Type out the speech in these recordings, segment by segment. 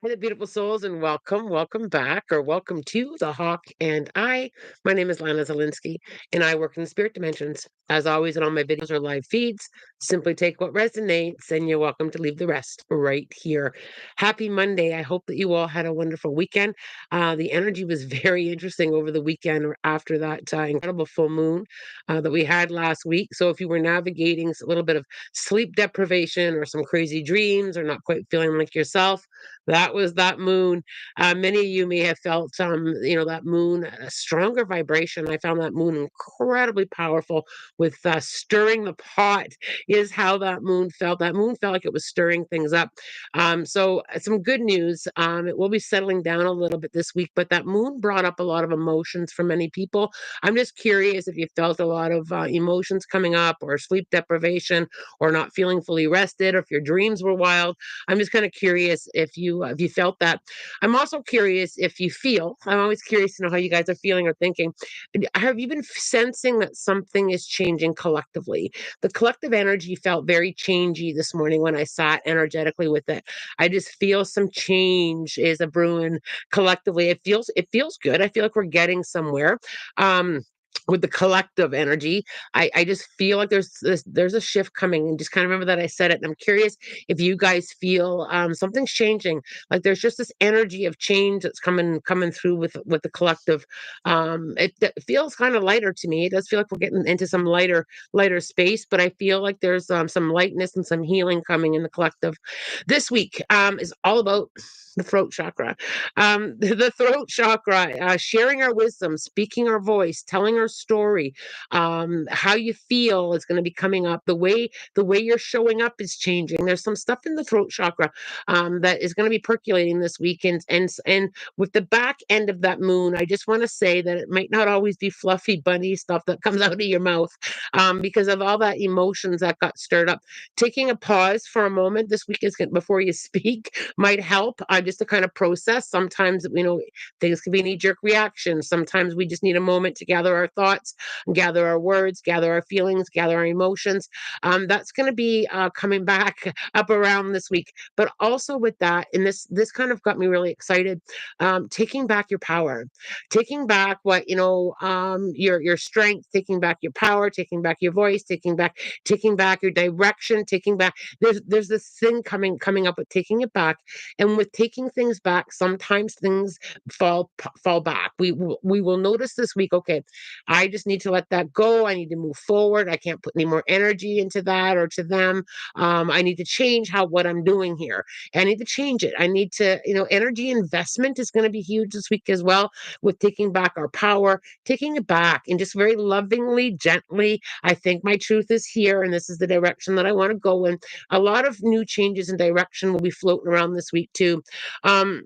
Hi, the beautiful souls, and welcome back, or welcome to the Hawk and I. My name is Lana Zelinsky, and I work in the spirit dimensions. As always, and all my videos or live feeds, simply take what resonates, and you're welcome to leave the rest right here. Happy Monday. I hope that you all had a wonderful weekend. The energy was very interesting over the weekend or after that incredible full moon that we had last week. So if you were navigating a little bit of sleep deprivation or some crazy dreams or not quite feeling like yourself, that was that moon. Many of you may have felt, that moon, a stronger vibration. I found that moon incredibly powerful with stirring the pot, is how that moon felt. That moon felt like it was stirring things up. Some good news. It will be settling down a little bit this week, but that moon brought up a lot of emotions for many people. I'm just curious if you felt a lot of emotions coming up, or sleep deprivation, or not feeling fully rested, or if your dreams were wild. I'm just kind of curious if you felt that. I'm also curious if you feel. I'm always curious to know how you guys are feeling or thinking. Have you been sensing that something is changing collectively? The collective energy felt very changey this morning when I sat energetically with it. I just feel some change is a brewing collectively. It feels good. I feel like we're getting somewhere. Um, with the collective energy, I just feel like there's a shift coming, and just kind of remember that I said it. And I'm curious if you guys feel something's changing, like there's just this energy of change that's coming through with the collective. It feels kind of lighter to me. It does feel like we're getting into some lighter space, but I feel like there's some lightness and some healing coming in the collective. This week is all about the throat chakra. The throat chakra, sharing our wisdom, speaking our voice, telling our story. How you feel is going to be coming up. The way you're showing up is changing. There's some stuff in the throat chakra that is going to be percolating this weekend, and with the back end of that moon, I just want to say that it might not always be fluffy bunny stuff that comes out of your mouth, because of all that emotions that got stirred up. Taking a pause for a moment this week is before you speak might help, just to kind of process. Sometimes things can be knee-jerk reactions. Sometimes we just need a moment to gather our thoughts, gather our words, gather our feelings, gather our emotions. That's going to be coming back up around this week. But also with that, and this kind of got me really excited. Taking back your power, taking back your strength, taking back your power, taking back your voice, taking back your direction, taking back. There's this thing coming up with taking it back, and with taking things back, sometimes things fall back. We will notice this week. Okay, I just need to let that go. I need to move forward. I can't put any more energy into that or to them. I need to change what I'm doing here. I need to change it. I need to, energy investment is going to be huge this week as well, with taking back our power, taking it back, and just very lovingly, gently. I think my truth is here, and this is the direction that I want to go in. A lot of new changes in direction will be floating around this week too. Um,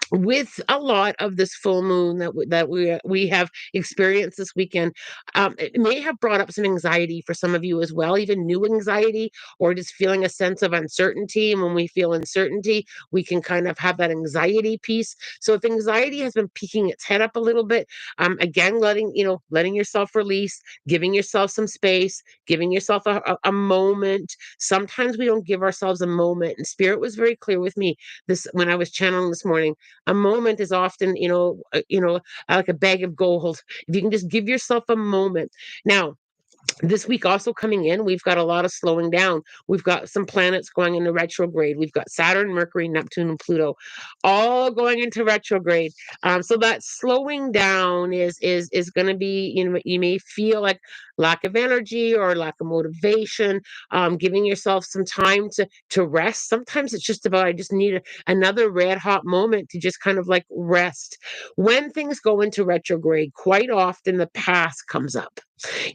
with a lot of this full moon that we have experienced this weekend, it may have brought up some anxiety for some of you as well, even new anxiety, or just feeling a sense of uncertainty. And when we feel uncertainty, we can kind of have that anxiety piece. So if anxiety has been peeking its head up a little bit, again, letting yourself release, giving yourself some space, giving yourself a moment. Sometimes we don't give ourselves a moment, and Spirit was very clear with me this when I was channeling this morning. A moment is often, like a bag of gold. If you can just give yourself a moment. Now, this week also coming in, we've got a lot of slowing down. We've got some planets going into retrograde. We've got Saturn, Mercury, Neptune, and Pluto all going into retrograde. So that slowing down is going to be, you may feel like lack of energy or lack of motivation. Giving yourself some time to rest. Sometimes it's just about, I just need another red hot moment to just kind of like rest. When things go into retrograde, quite often the past comes up.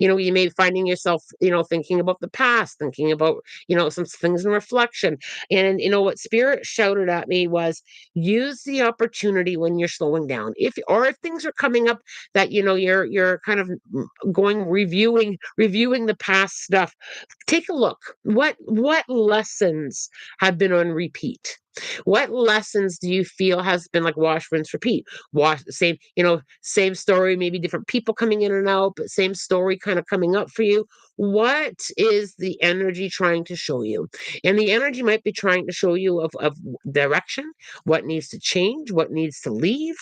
You may be finding yourself, thinking about the past, thinking about, some things in reflection. And, what Spirit shouted at me was, use the opportunity when you're slowing down. If things are coming up that, you're kind of going, reviewing the past stuff, take a look. What lessons have been on repeat? What lessons do you feel has been like wash, rinse, repeat? Same story, maybe different people coming in and out, but same story kind of coming up for you. what is the energy trying to show you? And the energy might be trying to show you of direction, what needs to change, what needs to leave.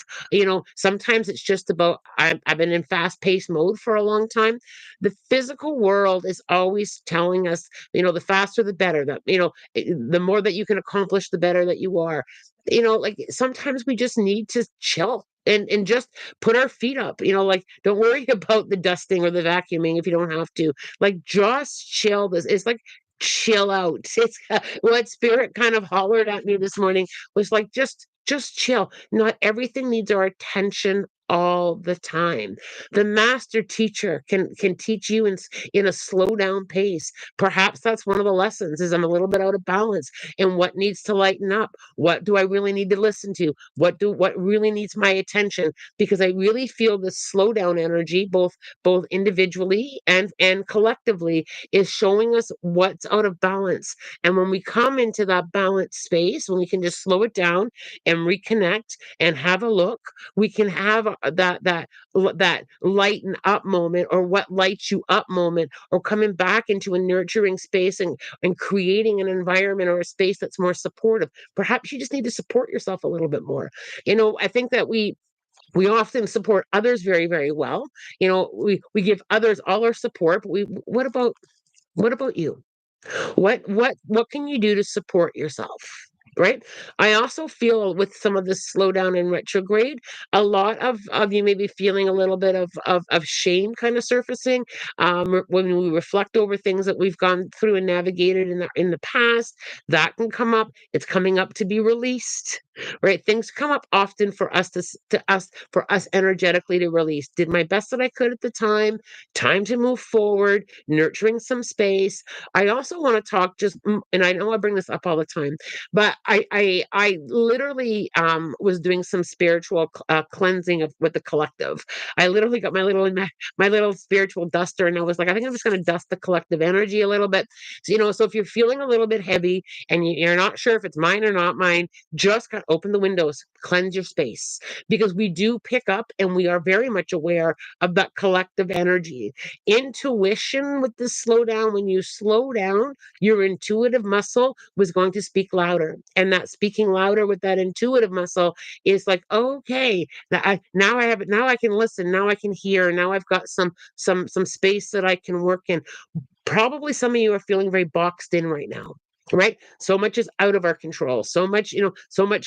Sometimes it's just about, I've been in fast paced mode for a long time. The physical world is always telling us, the faster the better, that, the more that you can accomplish, the better that you are. Like sometimes we just need to chill and just put our feet up, like don't worry about the dusting or the vacuuming if you don't have to. Like just chill. This it's like chill out. It's what spirit kind of hollered at me this morning was like just chill. Not everything needs our attention all the time. The master teacher can teach you in a slow down pace. Perhaps that's one of the lessons is I'm a little bit out of balance and what needs to lighten up. What do I really need to listen to? What really needs my attention? Because I really feel this slow down energy, both individually and collectively, is showing us what's out of balance. And when we come into that balanced space, when we can just slow it down and reconnect and have a look, we can have that lighten up moment, or what lights you up moment, or coming back into a nurturing space and creating an environment or a space that's more supportive. Perhaps you just need to support yourself a little bit more. I think that we often support others very, very well. We give others all our support, but we what about you? What can you do to support yourself? Right. I also feel with some of this slowdown in retrograde, a lot of you may be feeling a little bit of shame kind of surfacing. When we reflect over things that we've gone through and navigated in the past, that can come up. It's coming up to be released. Right. Things come up often for us for us energetically to release. Did my best that I could at the time to move forward, nurturing some space. I also want to talk and I know I bring this up all the time, but I literally was doing some spiritual cleansing with the collective. I literally got my little spiritual duster, and I was like, I think I'm just going to dust the collective energy a little bit. So if you're feeling a little bit heavy and you're not sure if it's mine or not mine, just kind of open the windows, cleanse your space, because we do pick up and we are very much aware of that collective energy. Intuition with this slowdown, when you slow down, your intuitive muscle was going to speak louder. And that speaking louder with that intuitive muscle is like, okay, now I have it, now I can listen, now I can hear, now I've got some space that I can work in. Probably some of you are feeling very boxed in right now. Right, so much is out of our control, so much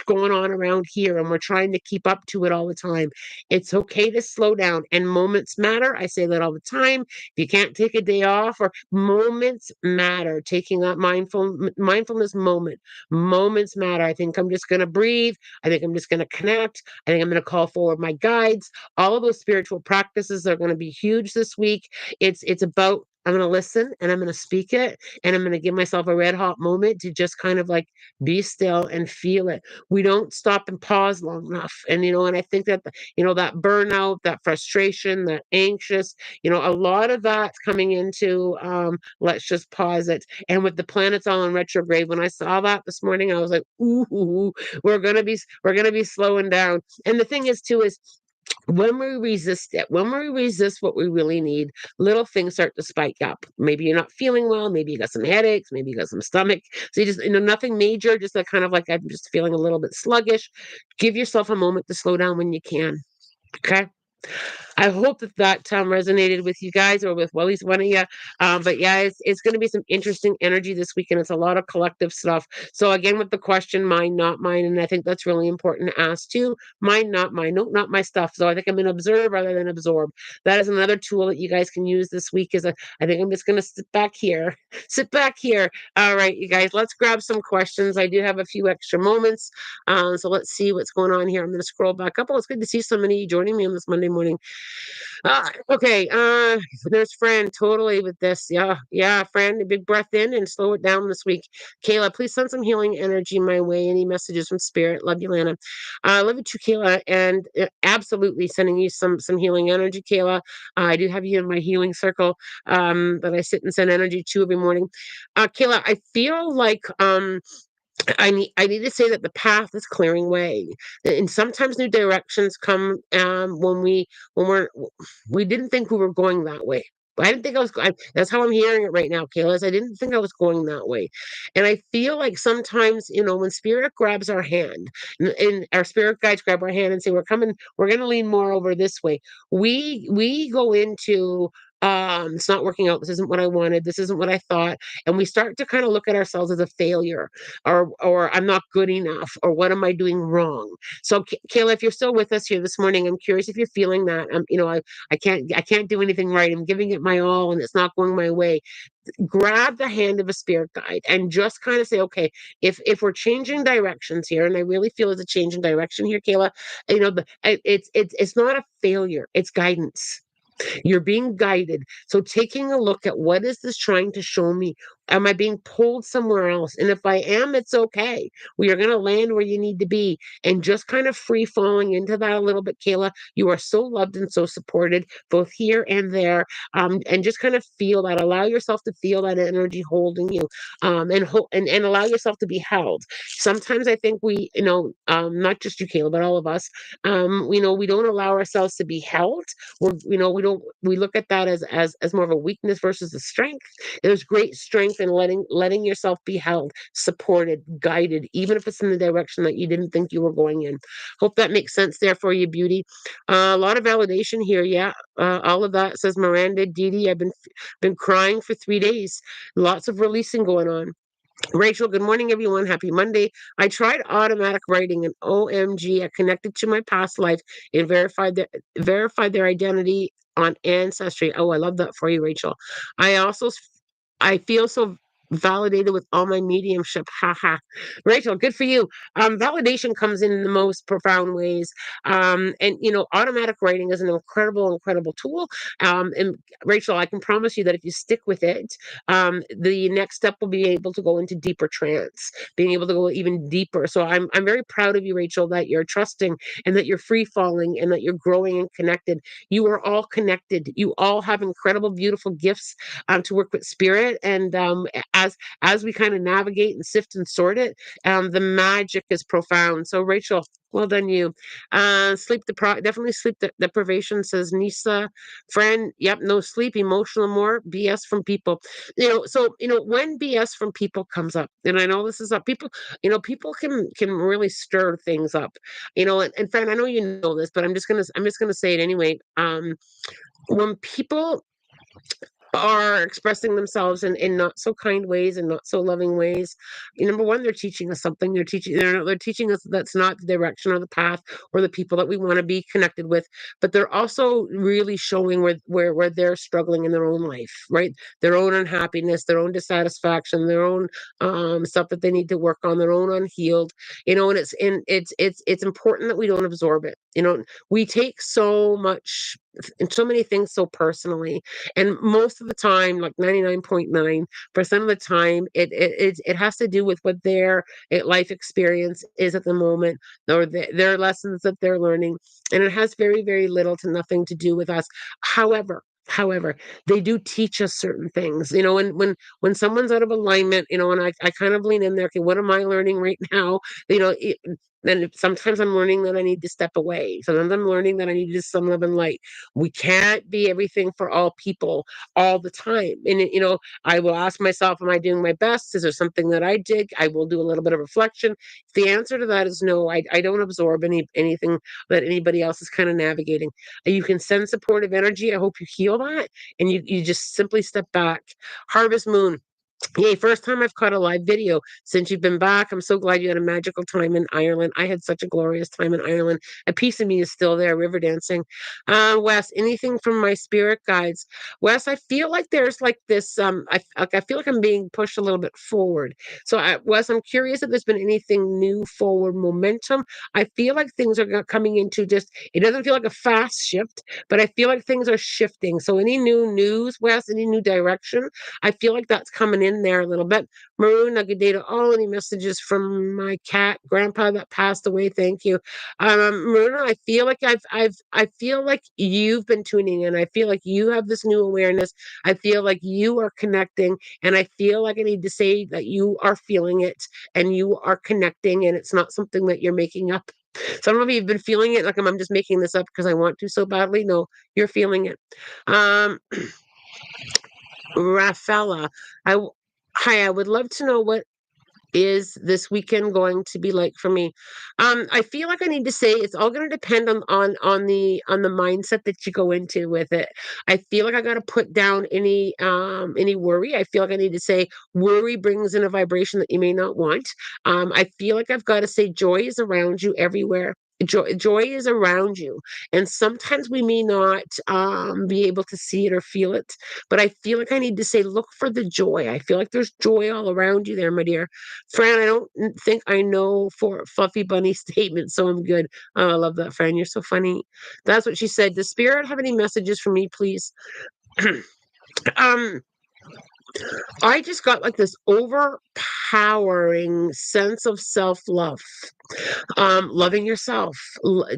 going on around here, and we're trying to keep up to it all the time. It's okay to slow down, and moments matter. I say that all the time. If you can't take a day off, or moments matter, taking that mindfulness moments matter. I think I'm just going to breathe. I think I'm just going to connect. I think I'm going to call forward my guides. All of those spiritual practices are going to be huge this week. It's about, I'm going to listen and I'm going to speak it, and I'm going to give myself a red hot moment to just kind of like be still and feel it. We don't stop and pause long enough. And I think that, that burnout, that frustration, that anxious, a lot of that's coming into, let's just pause it. And with the planets all in retrograde, when I saw that this morning, I was like, ooh, we're going to be slowing down. And the thing is, too, is when we resist it, when we resist what we really need, little things start to spike up. Maybe you're not feeling well, maybe you got some headaches, maybe you got some stomach. So you just, nothing major, just that kind of like, I'm just feeling a little bit sluggish. Give yourself a moment to slow down when you can. Okay. I hope that resonated with you guys, or with, well, at least one of you. But yeah, it's going to be some interesting energy this weekend. It's a lot of collective stuff. So again, with the question, mine, not mine, and I think that's really important to ask too. Mine, not mine. Nope, not my stuff. So I think I'm going to observe rather than absorb. That is another tool that you guys can use this week. I think I'm just going to sit back here. Sit back here. All right, you guys, let's grab some questions. I do have a few extra moments. So let's see what's going on here. I'm going to scroll back up. Oh, it's good to see so many of you joining me on this Monday morning. Okay. There's Fran totally with this. Yeah, yeah, Fran, a big breath in and slow it down this week. Kayla, please send some healing energy my way. Any messages from spirit? Love you, Lana. Love you too, Kayla, and absolutely sending you some healing energy, Kayla. I do have you in my healing circle that I sit and send energy to every morning. Kayla, I feel like I need to say that the path is clearing way, and sometimes new directions come when we didn't think we were going that way. I didn't think that's how I'm hearing it right now, Kayla. Is I didn't think I was going that way. And I feel like sometimes, when spirit grabs our hand and our spirit guides grab our hand and say, we're going to lean more over this way. We go into, it's not working out. This isn't what I wanted. This isn't what I thought. And we start to kind of look at ourselves as a failure, or I'm not good enough, or what am I doing wrong? So, Kayla, if you're still with us here this morning, I'm curious if you're feeling that. I can't do anything right. I'm giving it my all and it's not going my way. Grab the hand of a spirit guide and just kind of say, okay, if we're changing directions here, and I really feel it's a change in direction here, Kayla, it's not a failure, it's guidance. You're being guided. So taking a look at what is this trying to show me? Am I being pulled somewhere else? And if I am, it's okay. We are going to land where you need to be. And just kind of free falling into that a little bit, Kayla. You are so loved and so supported, both here and there. And just kind of feel that. Allow yourself to feel that energy holding you, and allow yourself to be held. Sometimes I think not just you, Kayla, but all of us, we don't allow ourselves to be held. We look at that as more of a weakness versus a strength. There's great strength in letting yourself be held, supported, guided, even if it's in the direction that you didn't think you were going in. Hope that makes sense there for you, beauty. A lot of validation here. Yeah, all of that, says Miranda. Dee, I've been crying for 3 days. Lots of releasing going on. Rachel, good morning, everyone. Happy Monday. I tried automatic writing and OMG, I connected to my past life and verified their identity on Ancestry. Oh, I love that for you, Rachel. I feel so validated with all my mediumship. Haha. Rachel, good for you. Validation comes in the most profound ways. And automatic writing is an incredible tool. And Rachel, I can promise you that if you stick with it, the next step will be able to go into deeper trance, being able to go even deeper. So I'm very proud of you, Rachel, that you're trusting and that you're free falling and that you're growing and connected. You are all connected. You all have incredible, beautiful gifts, to work with spirit. And as we kind of navigate and sift and sort it, the magic is profound. So, Rachel, well done, you. Definitely sleep deprivation, says Nisa. Friend, yep, no sleep, emotional, more BS from people. When BS from people comes up, and I know this is up, people can really stir things up. And friend, I know you know this, but I'm just gonna say it anyway. When people are expressing themselves in not so kind ways and not so loving ways, number one, they're teaching us something. They're teaching us that's not the direction or the path or the people that we want to be connected with. But they're also really showing where they're struggling in their own life, right? Their own unhappiness, their own dissatisfaction, their own stuff that they need to work on, their own unhealed. And it's important that we don't absorb it. We take so much and so many things so personally, and most of the time, like 99.9% of the time, it has to do with what their life experience is at the moment, or their lessons that they're learning, and it has very, very little to nothing to do with us. However, they do teach us certain things. When someone's out of alignment, and I kind of lean in there. Okay, what am I learning right now? You know, it, then sometimes I'm learning that I need to step away. Sometimes I'm learning that I need just some love and light. We can't be everything for all people all the time. And I will ask myself, am I doing my best? Is there something that I did? I will do a little bit of reflection. If the answer to that is no, I don't absorb anything that anybody else is kind of navigating. You can send supportive energy. I hope you heal that. And you just simply step back. Harvest Moon. Yay, first time I've caught a live video since you've been back. I'm so glad you had a magical time in Ireland. I had such a glorious time in Ireland. A piece of me is still there, river dancing. Wes, anything from my spirit guides? Wes, I feel like there's like this, I feel like I'm being pushed a little bit forward. So, Wes, I'm curious if there's been anything new, forward momentum. I feel like things are coming into it doesn't feel like a fast shift, but I feel like things are shifting. So, any new news, Wes, any new direction? I feel like that's coming in there a little bit. Maroon, good day to all. Any messages from my cat grandpa that passed away? Thank you. Maroon, I feel like I feel like you've been tuning in. I feel like you have this new awareness. I feel like you are connecting, and I feel like I need to say that you are feeling it and you are connecting, and it's not something that you're making up. So I don't know if you've been feeling it, like I'm just making this up because I want to so badly. No, you're feeling it. Um Rafaela, hi, I would love to know what is this weekend going to be like for me. I feel like I need to say it's all going to depend on the mindset that you go into with it. I feel like I got to put down any worry. I feel like I need to say worry brings in a vibration that you may not want. I feel like I've got to say joy is around you everywhere. Joy is around you, and sometimes we may not be able to see it or feel it, but I feel like I need to say look for the joy. I feel like there's joy all around you there, my dear. Fran, I don't think I know for Fluffy Bunny statement, so I'm good. Oh, I love that, Fran. You're so funny. That's what she said. Does Spirit have any messages for me, please? um, I just got like this overpowering sense of self-love, loving yourself,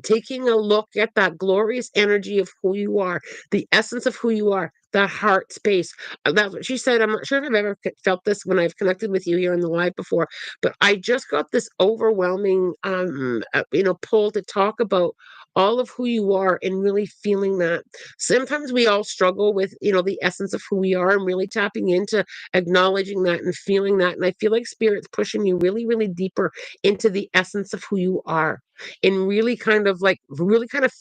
taking a look at that glorious energy of who you are, the essence of who you are, that heart space. That's what she said. I'm not sure if I've ever felt this when I've connected with you here in the live before, but I just got this overwhelming, pull to talk about all of who you are and really feeling that. Sometimes we all struggle with, the essence of who we are and really tapping into acknowledging that and feeling that. And I feel like Spirit's pushing you really, really deeper into the essence of who you are and really kind of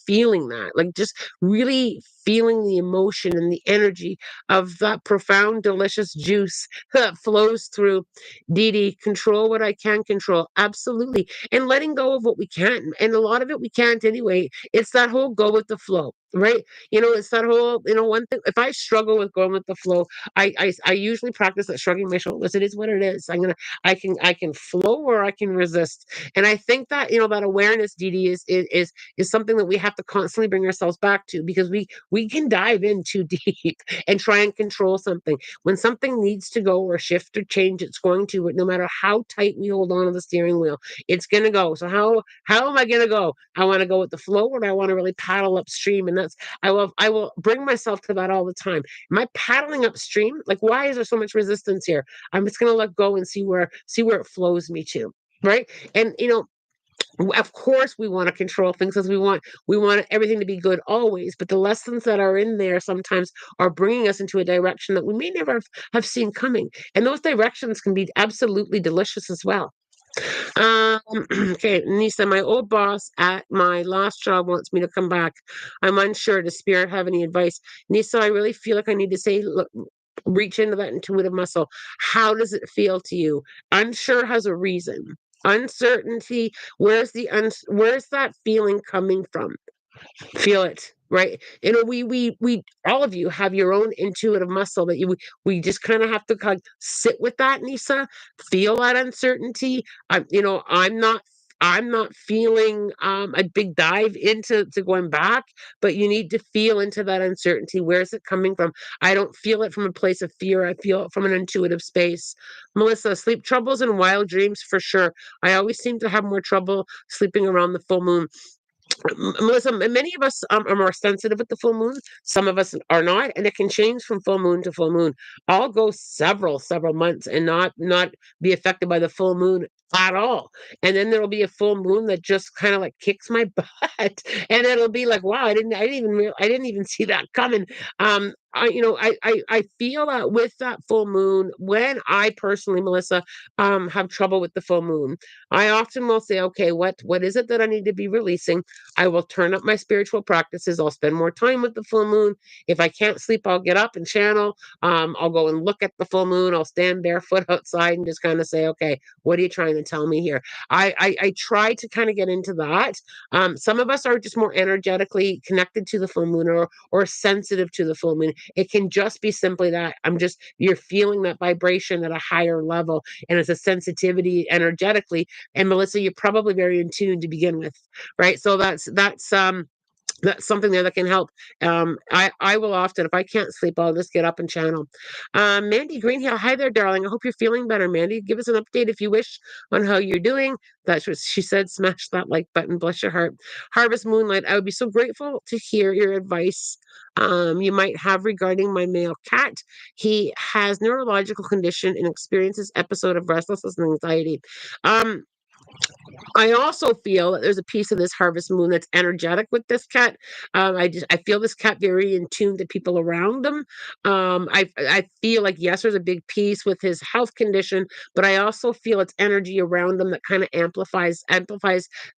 feeling that, like just really feeling the emotion and the energy of that profound, delicious juice that flows through. Dee Dee, control what I can control. Absolutely. And letting go of what we can't. And a lot of it we can't anyway. It's that whole go with the flow, right? It's that whole, one thing. If I struggle with going with the flow, I usually practice that shrugging my shoulders. It is what it is. I can flow or I can resist. And I think that that awareness, Dee Dee, is something that we have to constantly bring ourselves back to, because we can dive in too deep and try and control something. When something needs to go or shift or change, it's going to. But no matter how tight we hold on to the steering wheel, it's gonna go. So how am I gonna go? I want to go with the flow, or I want to really paddle upstream. And I will bring myself to that all the time. Am I paddling upstream? Like, why is there so much resistance here? I'm just gonna let go and see where it flows me to. Right. And of course we want to control things because we want everything to be good always, but the lessons that are in there sometimes are bringing us into a direction that we may never have seen coming, and those directions can be absolutely delicious as well. um okay, Nisa, my old boss at my last job wants me to come back. I'm unsure, does Spirit have any advice? Nisa, I really feel like I need to say, look, reach into that intuitive muscle. How does it feel to you? Unsure has a reason. Uncertainty, where's that feeling coming from? Feel it, right? We all of you have your own intuitive muscle that we just kind of have to kind of sit with that, Nisa. Feel that uncertainty. I'm not feeling a big dive into going back, but you need to feel into that uncertainty. Where's it coming from? I don't feel it from a place of fear. I feel it from an intuitive space. Melissa, sleep troubles and wild dreams for sure. I always seem to have more trouble sleeping around the full moon. Melissa, many of us are more sensitive with the full moon. Some of us are not, and it can change from full moon to full moon. I'll go several months and not be affected by the full moon at all. And then there'll be a full moon that just kind of like kicks my butt, and it'll be like, wow, I didn't even see that coming. I feel that with that full moon, when I personally, Melissa, have trouble with the full moon, I often will say, okay, what is it that I need to be releasing? I will turn up my spiritual practices. I'll spend more time with the full moon. If I can't sleep, I'll get up and channel. I'll go and look at the full moon. I'll stand barefoot outside and just kind of say, okay, what are you trying to tell me here? I try to kind of get into that. Some of us are just more energetically connected to the full moon, or sensitive to the full moon. It can just be simply that you're feeling that vibration at a higher level, and it's a sensitivity energetically. And Melissa, you're probably very in tune to begin with, right? So that's something there that can help. I will often, if I can't sleep, I'll just get up and channel. Mandy Greenhill, hi there, darling. I hope you're feeling better, Mandy. Give us an update if you wish on how you're doing. That's what she said. Smash that like button. Bless your heart. Harvest Moonlight, I would be so grateful to hear your advice you might have regarding my male cat. He has neurological condition and experiences episode of restlessness and anxiety. Um, I also feel that there's a piece of this harvest moon that's energetic with this cat. I feel this cat very in tune to people around him. I feel like yes, there's a big piece with his health condition, but I also feel it's energy around him that kind of amplifies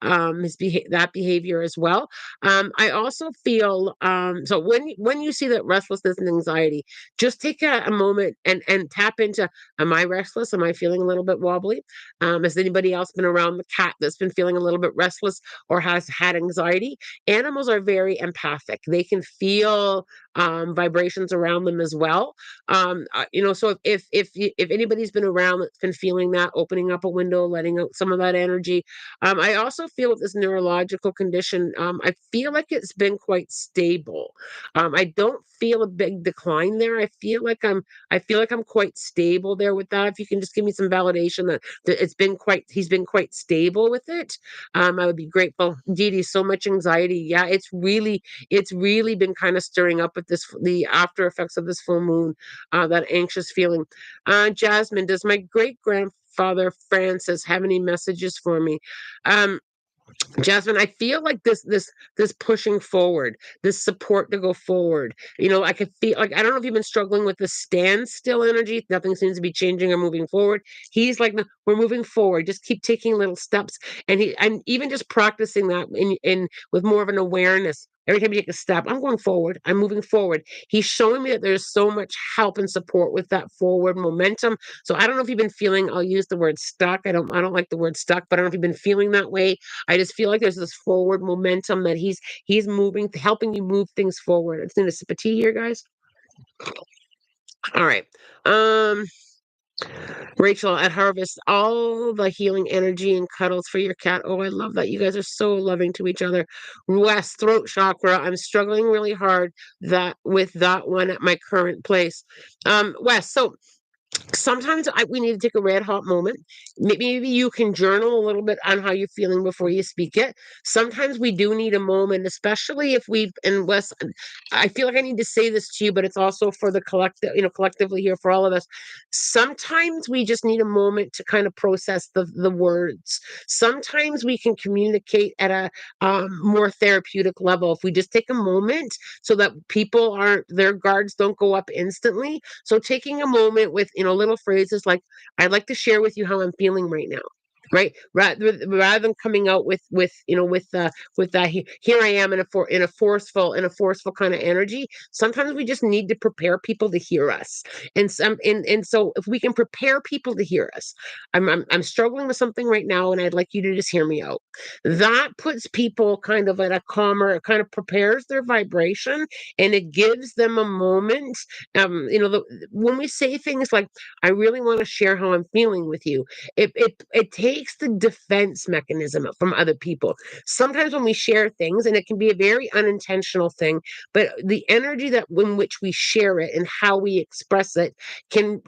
that behavior as well. I also feel so when you see that restlessness and anxiety, just take a moment and tap into, am I restless? Am I feeling a little bit wobbly? Has anybody else been around the cat that's been feeling a little bit restless or has had anxiety? Animals are very empathic. They can feel vibrations around them as well. So if anybody's been around that's been feeling that, opening up a window, letting out some of that energy. I also feel with this neurological condition, I feel like it's been quite stable. I don't feel a big decline there. I feel like I'm quite stable there with that. If you can just give me some validation that he's been quite stable with it, I would be grateful. Dee Dee, so much anxiety. Yeah, it's really been kind of stirring up with the after effects of this full moon, that anxious feeling. Jasmine, does my great grandfather Francis have any messages for me? Um, Jasmine, I feel like this pushing forward, this support to go forward. I could feel like, I don't know if you've been struggling with the standstill energy. Nothing seems to be changing or moving forward. He's like, no, we're moving forward. Just keep taking little steps. And even just practicing that in with more of an awareness. Every time you take a step, I'm going forward. I'm moving forward. He's showing me that there's so much help and support with that forward momentum. So I don't know if you've been feeling, I'll use the word stuck. I don't like the word stuck, but I don't know if you've been feeling that way. I just feel like there's this forward momentum that he's moving, helping you move things forward. It's in a sip of tea here, guys. All right. Um, Rachel at Harvest, all the healing energy and cuddles for your cat. Oh, I love that. You guys are so loving to each other. West, throat chakra. I'm struggling really hard that with that one at my current place. West, so sometimes we need to take a red hot moment. Maybe you can journal a little bit on how you're feeling before you speak it. Sometimes we do need a moment, especially if we've, and Wes, I feel like I need to say this to you, but it's also for the collective, collectively here for all of us. Sometimes we just need a moment to kind of process the words. Sometimes we can communicate at a more therapeutic level if we just take a moment so that people aren't, their guards don't go up instantly. So taking a moment with, little phrases like, I'd like to share with you how I'm feeling right now. Right, rather than coming out with that, here I am in a forceful kind of energy. Sometimes we just need to prepare people to hear us, and so if we can prepare people to hear us, I'm struggling with something right now, and I'd like you to just hear me out. That puts people kind of at a calmer, it kind of prepares their vibration, and it gives them a moment. When we say things like, I really want to share how I'm feeling with you, it takes the defense mechanism from other people. Sometimes when we share things, and it can be a very unintentional thing, but the energy that in which we share it and how we express it can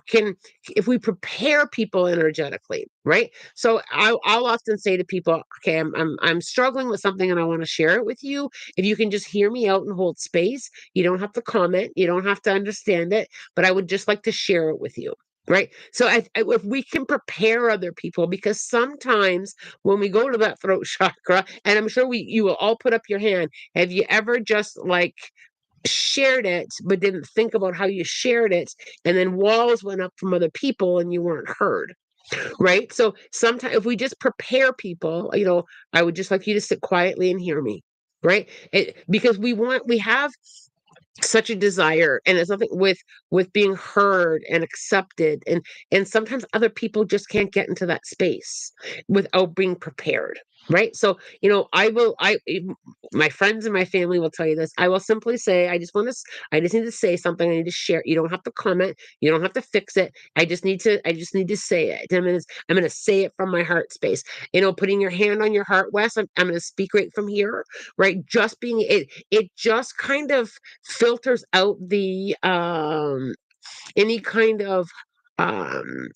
if we prepare people energetically, right? So I'll often say to people, okay, I'm struggling with something and I want to share it with you. If you can just hear me out and hold space, you don't have to comment, you don't have to understand it, but I would just like to share it with you. Right. So if we can prepare other people, because sometimes when we go to that throat chakra, and I'm sure you will all put up your hand, have you ever just like shared it, but didn't think about how you shared it, and then walls went up from other people and you weren't heard? Right. So sometimes if we just prepare people, I would just like you to sit quietly and hear me. Right. Because we have such a desire, and it's nothing with being heard and accepted, and sometimes other people just can't get into that space without being prepared, right? So my friends and my family will tell you this. I will simply say, I just need to say something. I need to share. You don't have to comment, you don't have to fix it. I just need to say it. I'm going to say it from my heart space. Putting your hand on your heart, Wes, I'm going to speak right from here, right? Just being it just kind of filters out the any kind of um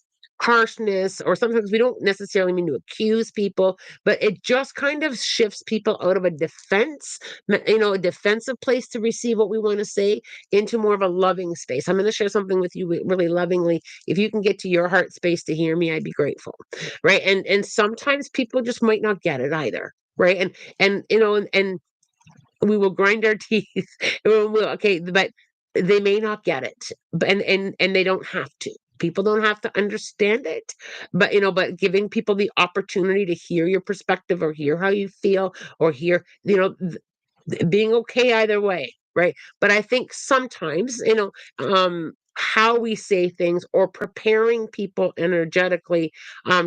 harshness, or sometimes we don't necessarily mean to accuse people, but it just kind of shifts people out of a a defensive place to receive what we want to say into more of a loving space. I'm going to share something with you really lovingly. If you can get to your heart space to hear me, I'd be grateful. Right. And sometimes people just might not get it either. Right. And and we will grind our teeth. Okay, but they may not get it, and they don't have to. People don't have to understand it, but but giving people the opportunity to hear your perspective or hear how you feel or hear, being okay either way, right? But I think sometimes, how we say things or preparing people energetically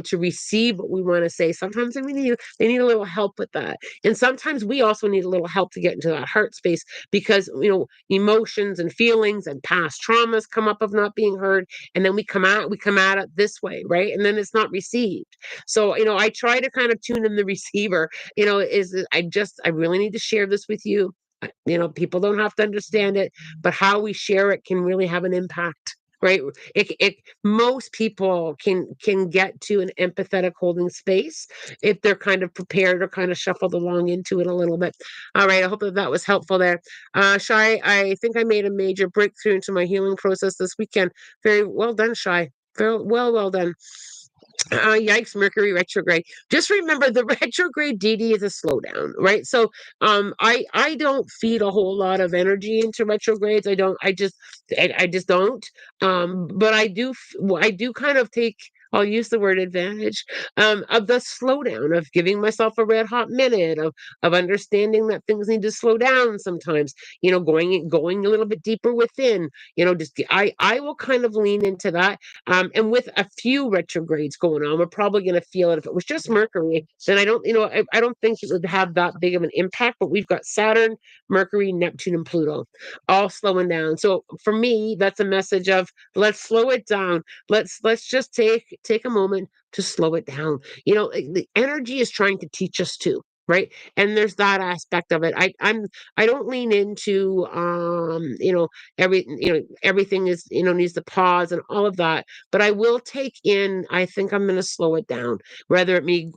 to receive what we want to say. Sometimes they need a little help with that, and sometimes we also need a little help to get into that heart space because emotions and feelings and past traumas come up of not being heard, and then we come at it this way, right? And then it's not received. So I try to kind of tune in the receiver. I really need to share this with you. People don't have to understand it, but how we share it can really have an impact, right? Most people can get to an empathetic holding space if they're kind of prepared or kind of shuffled along into it a little bit. All right, I hope that was helpful there. Shy, I think I made a major breakthrough into my healing process this weekend. Very well done, Shy. Very well done. Yikes, Mercury retrograde. Just remember the retrograde DD is a slowdown, right? So I don't feed a whole lot of energy into retrogrades. I just don't. But I do kind of take, I'll use the word advantage of the slowdown, of giving myself a red hot minute, of understanding that things need to slow down sometimes, going a little bit deeper within, just I will kind of lean into that. And with a few retrogrades going on, we're probably going to feel it. If it was just Mercury, then I don't think it would have that big of an impact. But we've got Saturn, Mercury, Neptune, and Pluto all slowing down. So for me, that's a message of let's slow it down. Let's just take a moment to slow it down. The energy is trying to teach us too. Right. And there's that aspect of it. I don't lean into everything is needs to pause and all of that, but I will take in, I think I'm going to slow it down. Whether it be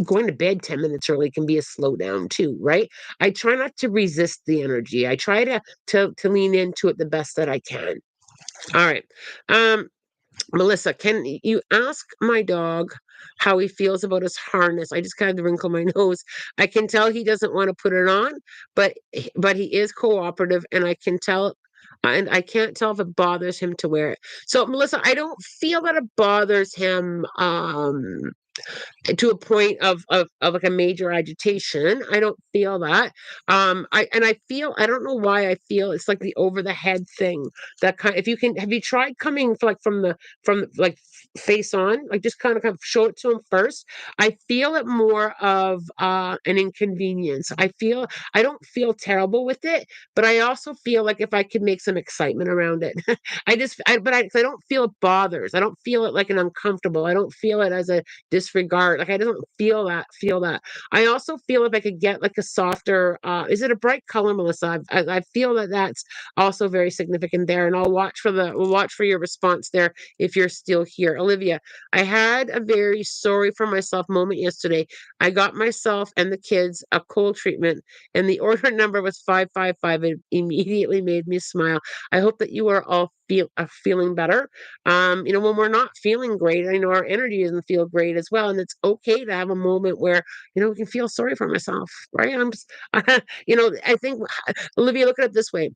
going to bed 10 minutes early can be a slowdown too, right? I try not to resist the energy. I try to lean into it the best that I can. All right. Melissa, can you ask my dog how he feels about his harness? I just kind of wrinkle my nose. I can tell he doesn't want to put it on, but he is cooperative, and I can't tell if it bothers him to wear it. So, Melissa, I don't feel that it bothers him. To a point of like a major agitation. I don't feel that. I feel, I don't know why I feel it's like the over the head thing. That kind, if you can, have you tried coming from like face on, like just kind of show it to him first? I feel it more of an inconvenience. I don't feel terrible with it, but I also feel like if I could make some excitement around it. I don't feel it bothers. I don't feel it like an uncomfortable. I don't feel it as a disregard. Like I don't feel that. I also feel if I could get like a softer, is it a bright color, Melissa? I feel that that's also very significant there. And we'll watch for your response there if you're still here. Olivia, I had a very sorry for myself moment yesterday. I got myself and the kids a cold treatment, and the order number was 555. It immediately made me smile. I hope that you are all feeling better. When we're not feeling great, I know our energy doesn't feel great as well, and it's okay to have a moment where we can feel sorry for myself, right? I think, Olivia, look at it this way: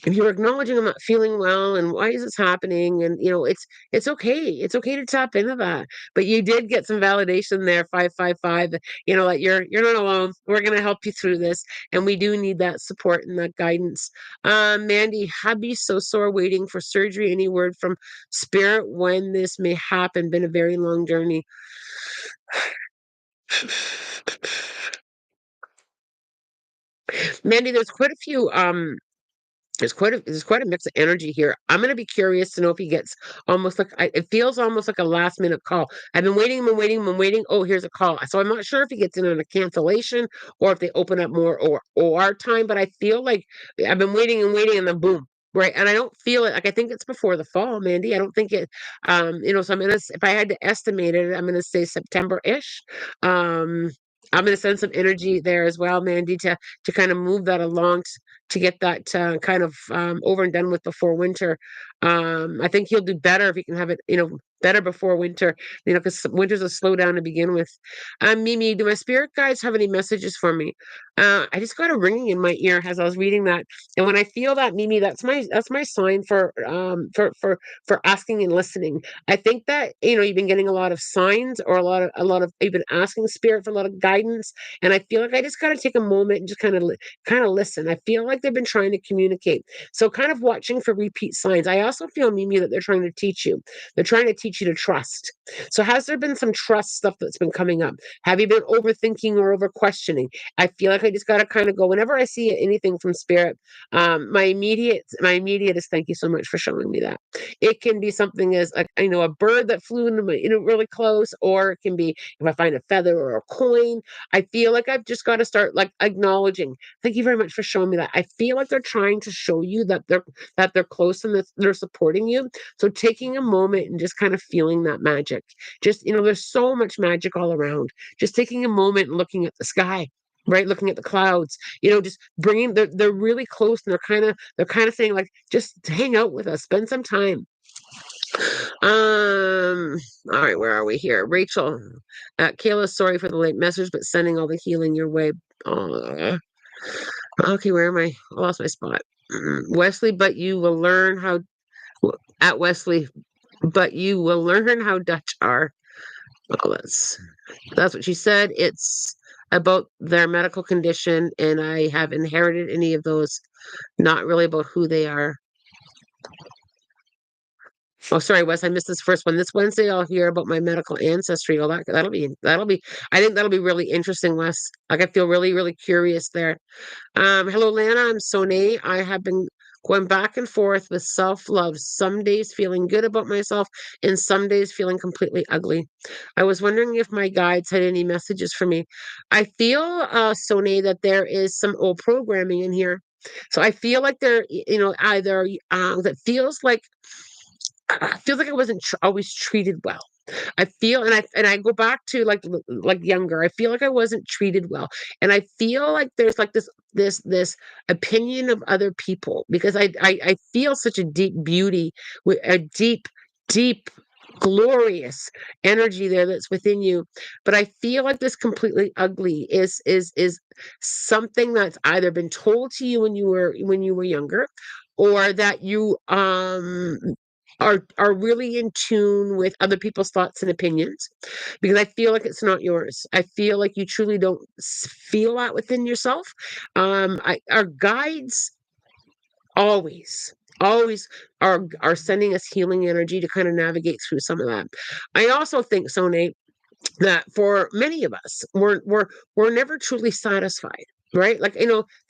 if you're acknowledging I'm not feeling well and why is this happening, and it's okay to tap into that. But you did get some validation there, 555. Like you're not alone. We're going to help you through this, and we do need that support and that guidance. Mandy, hubby so sore waiting for surgery. Any word from spirit when this may happen? Been a very long journey. Mandy, there's quite a mix of energy here. I'm going to be curious to know if he gets almost like it feels almost like a last minute call. I've been waiting and waiting and waiting. Oh, here's a call. So I'm not sure if he gets in on a cancellation or if they open up more or time. But I feel like I've been waiting and waiting, and then boom. Right, and I don't feel it, like, I think it's before the fall, Mandy. I don't think it, so if I had to estimate it, I'm gonna say September-ish. Um, I'm gonna send some energy there as well, Mandy, to kind of move that along, to get that, kind of, over and done with before winter. I think he'll do better if he can have it, better before winter, because winter's a slowdown to begin with. Mimi, do my spirit guides have any messages for me? I just got a ringing in my ear as I was reading that. And when I feel that, Mimi, that's my sign for asking and listening. I think that you've been getting a lot of signs, or a lot of you've been asking spirit for a lot of guidance, and I feel like I just got to take a moment and just kind of listen. I feel like they've been trying to communicate, so kind of watching for repeat signs. I also feel, Mimi, that they're trying to teach you. They're trying to teach you to trust. So has there been some trust stuff that's been coming up? Have you been overthinking or over questioning? I feel like I just got to kind of go whenever I see anything from spirit. My immediate is thank you so much for showing me that. It can be something as a bird that flew into my, really close, or it can be if I find a feather or a coin. I feel like I've just got to start like acknowledging. Thank you very much for showing me that. I feel like they're trying to show you that they're close and that they're supporting you. So taking a moment and just kind of feeling that magic. Just there's so much magic all around. Just taking a moment and looking at the sky, right, looking at the clouds, just bringing, they're really close, and they're kind of saying, like, just hang out with us, spend some time. um all right, where are we here? Rachel, Kayla, sorry for the late message, but sending all the healing your way. Oh, okay, where am I lost my spot. Wesley, but you will learn how, at Wesley, but you will learn how Dutch are. Oh, that's what she said. It's about their medical condition, and I have inherited any of those, not really about who they are. Oh, sorry, Wes, I missed this first one. This Wednesday, I'll hear about my medical ancestry. Oh, that'll be. I think that'll be really interesting, Wes. Like, I feel really, really curious there. Hello, Lana. I'm Sonia. I have been going back and forth with self-love. Some days feeling good about myself, and some days feeling completely ugly. I was wondering if my guides had any messages for me. I feel, Sonia, that there is some old programming in here. So I feel like either that feels like I wasn't always treated well. I feel, and I go back to like younger. I feel like I wasn't treated well, and I feel like there's like this opinion of other people, because I feel such a deep beauty, with a deep glorious energy there that's within you. But I feel like this completely ugly is something that's either been told to you when you were younger, or that you are really in tune with other people's thoughts and opinions, because I feel like it's not yours. I feel like you truly don't feel that within yourself. Our guides always are sending us healing energy to kind of navigate through some of that. I also think, Sonate, that for many of us, we're never truly satisfied, right? Like,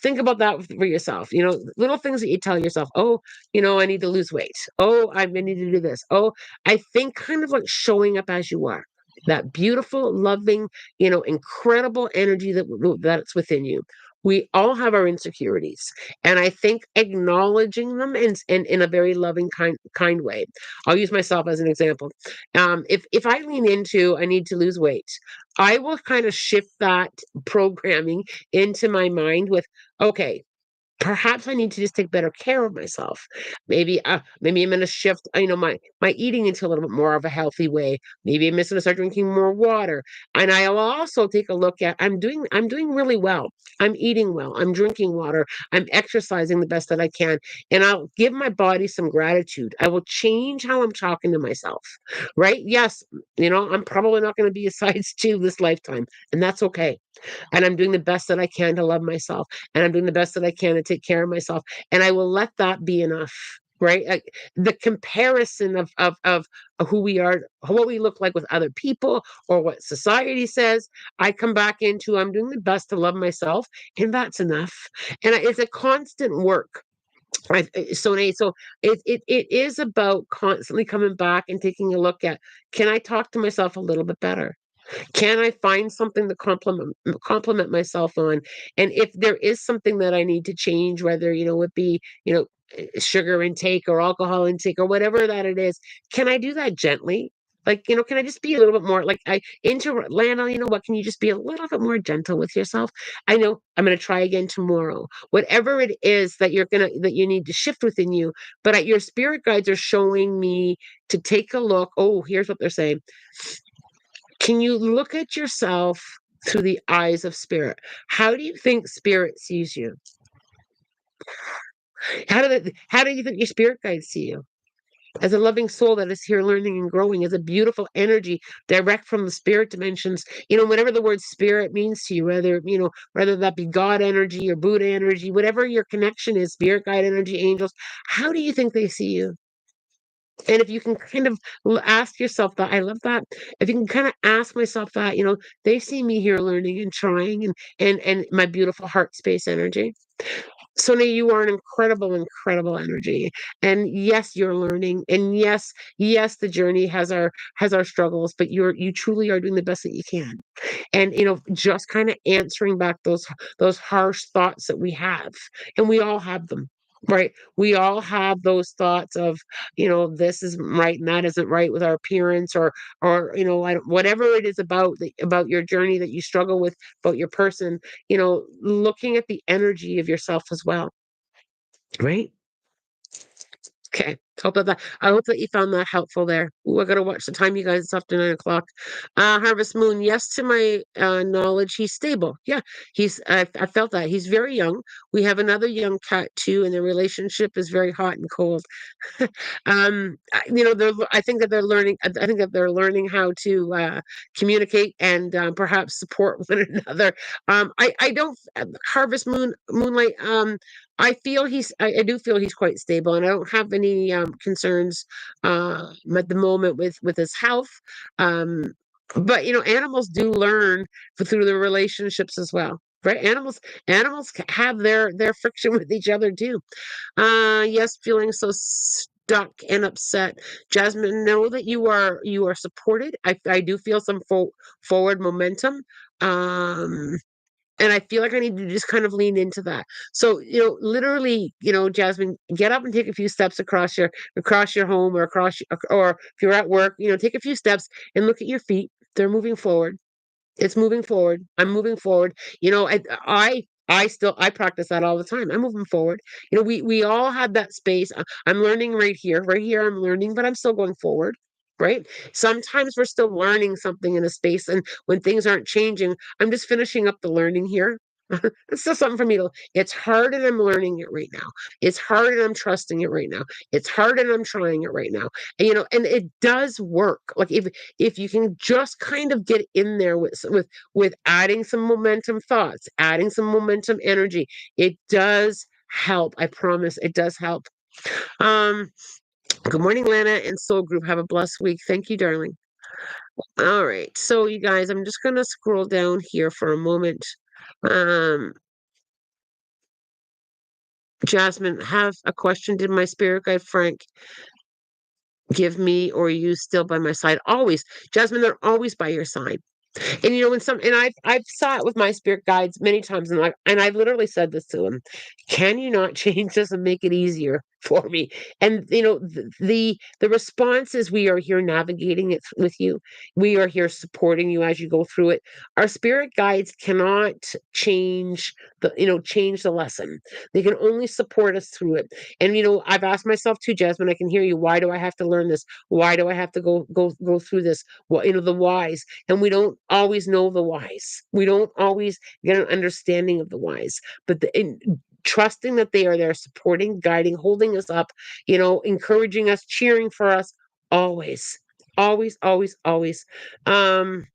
think about that for yourself. Little things that you tell yourself. Oh, I need to lose weight. Oh, I need to do this. Oh, I think kind of like showing up as you are, that beautiful, loving, incredible energy that's within you. We all have our insecurities, and I think acknowledging them in a very loving, kind way. I'll use myself as an example. If I lean into I need to lose weight, I will kind of shift that programming into my mind with, okay, perhaps I need to just take better care of myself. Maybe I'm going to shift, my eating into a little bit more of a healthy way. Maybe I'm just going to start drinking more water. And I'll also take a look at, I'm doing really well. I'm eating well. I'm drinking water. I'm exercising the best that I can. And I'll give my body some gratitude. I will change how I'm talking to myself. Right? Yes, I'm probably not going to be a size 2 this lifetime, and that's okay. And I'm doing the best that I can to love myself, and I'm doing the best that I can to take care of myself, and I will let that be enough. Right? The comparison of who we are, what we look like with other people, or what society says, I come back into, I'm doing the best to love myself, and that's enough. And it's a constant work. So it is about constantly coming back and taking a look at, can I talk to myself a little bit better? Can I find something to compliment myself on? And if there is something that I need to change, whether it be sugar intake or alcohol intake or whatever that it is, can I do that gently? Like, can I just be a little bit more like I into Lana, you know what? Can you just be a little bit more gentle with yourself? I know I'm gonna try again tomorrow. Whatever it is that that you need to shift within you, but your spirit guides are showing me to take a look. Oh, here's what they're saying. Can you look at yourself through the eyes of spirit? How do you think spirit sees you? How do you think your spirit guides see you? As a loving soul that is here learning and growing, as a beautiful energy direct from the spirit dimensions, whatever the word spirit means to you, whether that be God energy or Buddha energy, whatever your connection is, spirit guide energy, angels, how do you think they see you? And if you can kind of ask yourself that, I love that. If you can kind of ask myself that, they see me here learning and trying and my beautiful heart space energy. Sonia, you are an incredible, incredible energy. And yes, you're learning. And yes, the journey has our struggles, but you truly are doing the best that you can. And just kind of answering back those harsh thoughts that we have. And we all have them. Right. We all have those thoughts of, this isn't right and that isn't right with our appearance or, whatever it is about your journey that you struggle with, about your person, looking at the energy of yourself as well. Right? Okay. I hope that you found that helpful there. Ooh, I gotta watch the time, you guys. It's after 9 o'clock. Harvest Moon, yes, to my knowledge, he's stable. Yeah, I felt that. He's very young. We have another young cat too, and the relationship is very hot and cold. I think that they're learning. I think that they're learning how to communicate and perhaps support one another. I don't Harvest Moon Moonlight. I do feel he's quite stable, and I don't have any concerns at the moment with his health. Um, but animals do learn through the relationships as well. Right, animals have their friction with each other too. Yes, feeling so stuck and upset. Jasmine, know that you are supported. I do feel some forward momentum. Um, and I feel like I need to just kind of lean into that. So, literally, Jasmine, get up and take a few steps across your home or if you're at work, take a few steps and look at your feet. They're moving forward. It's moving forward. I'm moving forward. I practice that all the time. I'm moving forward. We all have that space. I'm learning right here. Right here I'm learning, but I'm still going forward. Right? Sometimes we're still learning something in a space, and when things aren't changing, I'm just finishing up the learning here. It's still something for me to. It's hard and I'm learning it right now. It's hard and I'm trusting it right now. It's hard and I'm trying it right now. And it does work. Like if you can just kind of get in there with adding some momentum thoughts, adding some momentum energy, it does help. I promise it does help. Um, Good morning, Lana and Soul Group. Have a blessed week. Thank you, darling. All right. So you guys, I'm just gonna scroll down here for a moment. Um, Jasmine, have a question. Did my spirit guide Frank give me or are you still by my side? Always. Jasmine, they're always by your side. And I've saw it with my spirit guides many times, and I've literally said this to them: "Can you not change this and make it easier for me?" And the response is, "We are here navigating it with you. We are here supporting you as you go through it. Our spirit guides cannot change the lesson. They can only support us through it." And I've asked myself too, Jasmine. I can hear you. Why do I have to learn this? Why do I have to go through this? The whys, and we don't always know the whys. We don't always get an understanding of the whys, but trusting that they are there, supporting, guiding, holding us up, encouraging us, cheering for us, always, always, always, always. Um,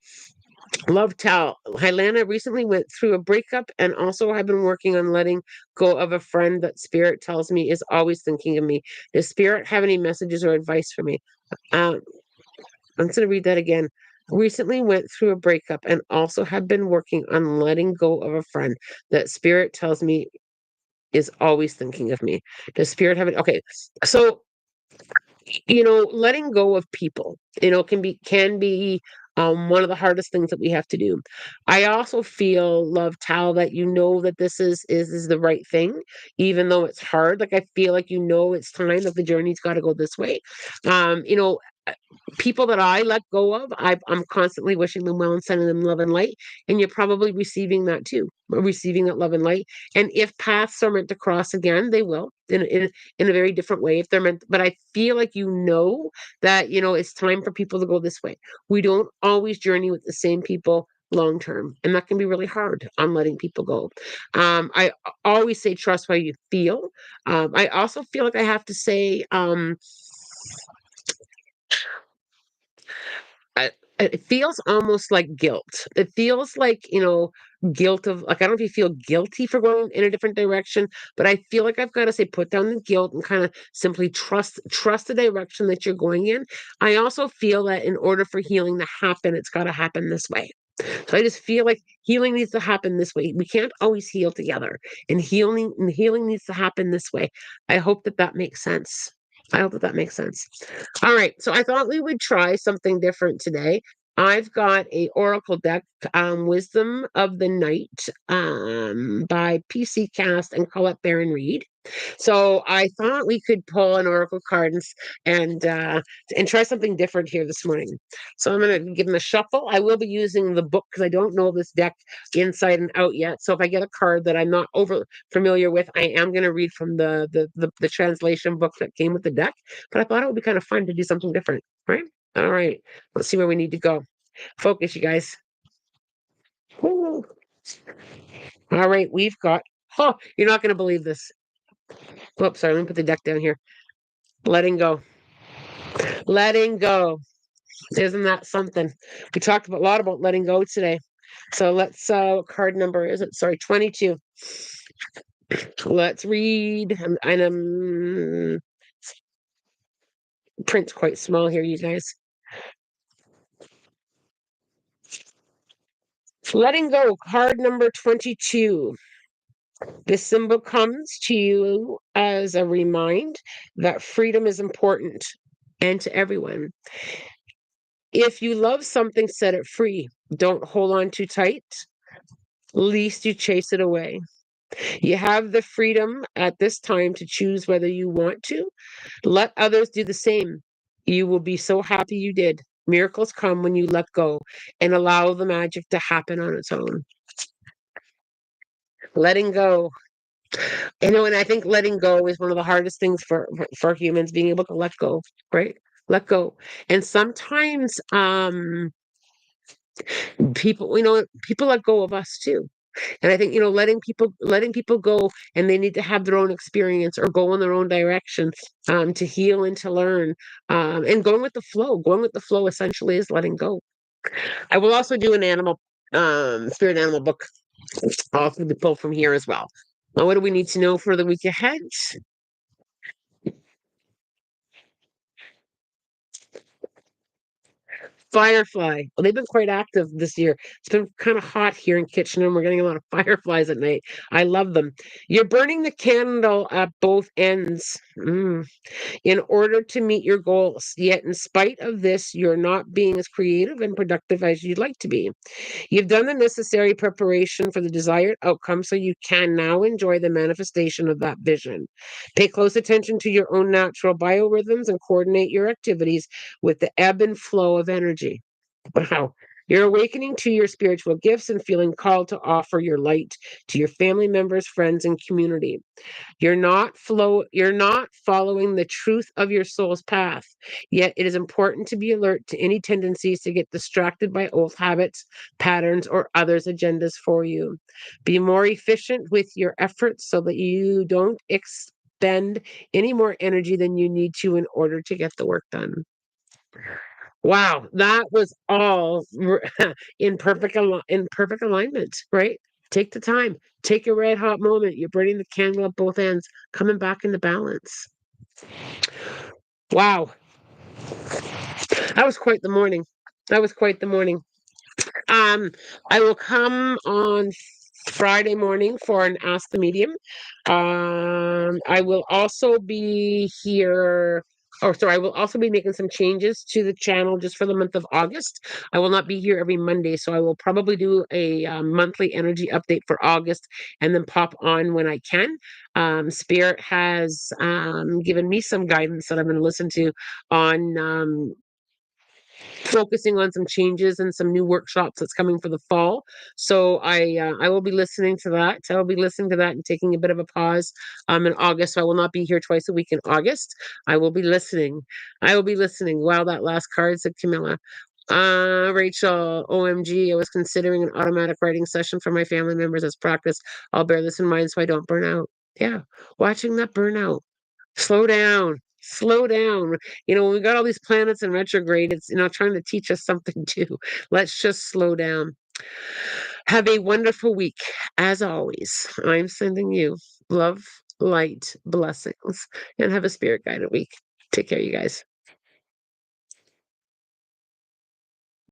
Love Tal. Hylana recently went through a breakup and also have been working on letting go of a friend that spirit tells me is always thinking of me. Does spirit have any messages or advice for me? Um, I'm just going to read that again. Recently went through a breakup and also have been working on letting go of a friend that spirit tells me is always thinking of me. Does spirit have it? Okay. So, letting go of people, can be one of the hardest things that we have to do. I also feel, love Tal, that you know that this is the right thing, even though it's hard. Like I feel like you know it's time that the journey's got to go this way. You know, people that I let go of, I'm constantly wishing them well and sending them love and light. And you're probably receiving that too, receiving that love and light. And if paths are meant to cross again, they will in a very different way if they're meant. But I feel like you know that, you know, it's time for people to go this way. We don't always journey with the same people long term, and that can be really hard on letting people go. I always say trust how you feel. I also feel like I have to say, I, it feels almost like guilt. It feels like, you know, guilt of like, I don't know if you feel guilty for going in a different direction, but I feel like I've got to say, put down the guilt and kind of simply trust the direction that you're going in. I also feel that in order for healing to happen, it's got to happen this way. So I just feel like healing needs to happen this way. We can't always heal together, and healing needs to happen this way. I hope that that makes sense. I hope that that makes sense. All right, so I thought we would try something different today. I've got a oracle deck, Wisdom of the Night, by PC Cast and Colette Baron Reed. So I thought we could pull an oracle card and try something different here this morning. So I'm going to give them a shuffle. I will be using the book because I don't know this deck inside and out yet. So if I get a card that I'm not over familiar with, I am going to read from the translation book that came with the deck. But I thought it would be kind of fun to do something different, right? All right, let's see where we need to go. Focus, you guys. Woo. All right, we've got. Oh, you're not going to believe this. Oops, sorry. Let me put the deck down here. Letting go. Letting go. Isn't that something? We talked a lot about letting go today. So let's card number is it? Sorry, 22. Let's read. Print's quite small here, you guys. Letting go, card number 22. This symbol comes to you as a reminder that freedom is important and to everyone. If you love something, set it free. Don't hold on too tight, least you chase it away. You have the freedom at this time to choose whether you want to. Let others do the same. You will be so happy you did. Miracles come when you let go and allow the magic to happen on its own. Letting go. You know, and I think letting go is one of the hardest things for humans, being able to let go, right? Let go. And sometimes people, you know, people let go of us too. And I think, you know, letting people go, and they need to have their own experience or go in their own direction, to heal and to learn, and going with the flow. Going with the flow essentially is letting go. I will also do an spirit animal book off of the pull from here as well. Now, what do we need to know for the week ahead? Firefly. Well, they've been quite active this year. It's been kind of hot here in Kitchener, and we're getting a lot of fireflies at night. I love them. You're burning the candle at both ends. In order to meet your goals. Yet, in spite of this, you're not being as creative and productive as you'd like to be. You've done the necessary preparation for the desired outcome, so you can now enjoy the manifestation of that vision. Pay close attention to your own natural biorhythms and coordinate your activities with the ebb and flow of energy. Wow. You're awakening to your spiritual gifts and feeling called to offer your light to your family members, friends, and community. You're not following the truth of your soul's path. Yet it is important to be alert to any tendencies to get distracted by old habits, patterns, or others' agendas for you. Be more efficient with your efforts so that you don't expend any more energy than you need to in order to get the work done. Wow, that was all in perfect alignment, right? Take the time, take a red hot moment. You're burning the candle at both ends, coming back into balance. Wow, that was quite the morning. That was quite the morning. Um, I will come on Friday morning for an Ask the Medium. I will also be here Oh, so I will also be making some changes to the channel just for the month of August. I will not be here every Monday, so I will probably do a monthly energy update for August and then pop on when I can. Spirit has given me some guidance that I'm going to listen to on focusing on some changes and some new workshops that's coming for the fall. So I will be listening to that. I will be listening to that and taking a bit of a pause in August. So I will not be here twice a week in August. I will be listening. I will be listening. Wow, that last card said Camilla. Rachel, OMG, I was considering an automatic writing session for my family members as practice. I'll bear this in mind so I don't burn out. Yeah, watching that burnout. Slow down. Slow down. When we got all these planets in retrograde, it's, trying to teach us something too. Let's just slow down. Have a wonderful week. As always, I'm sending you love, light, blessings, and have a spirit guided week. Take care, you guys.